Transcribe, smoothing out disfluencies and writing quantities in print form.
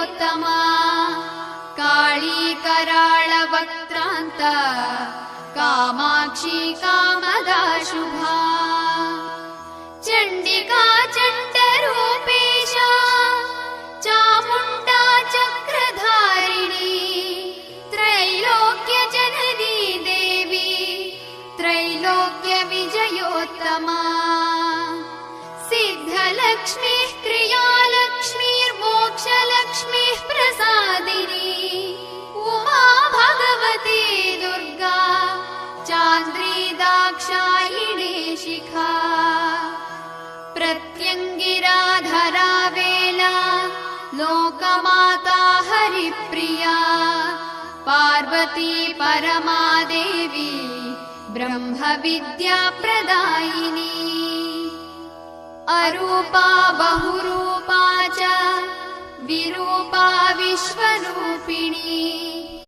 विजयोत्तमा काली कराळवक्त्रान्त कामाक्षी कामदा शुभा चण्डिका चण्डरूपेशा चामुण्डा चक्रधारिणी त्रैलोक्यजननी देवी त्रैलोक्यविजयोत्तमा सिद्धलक्ष्मीः क्रियालक्ष्मीर्मोक्षलक्ष्मीः प्रसादिनी उमा भगवती दुर्गा चान्द्री दाक्षायिणी शिखा प्रत्यङ्गिराधरा वेला लोकमाता हरिप्रिया पार्वती परमादेवी ब्रह्मविद्या प्रदायिनी अरूपा बहुरूपा च विरूपा विश्वरूपिणी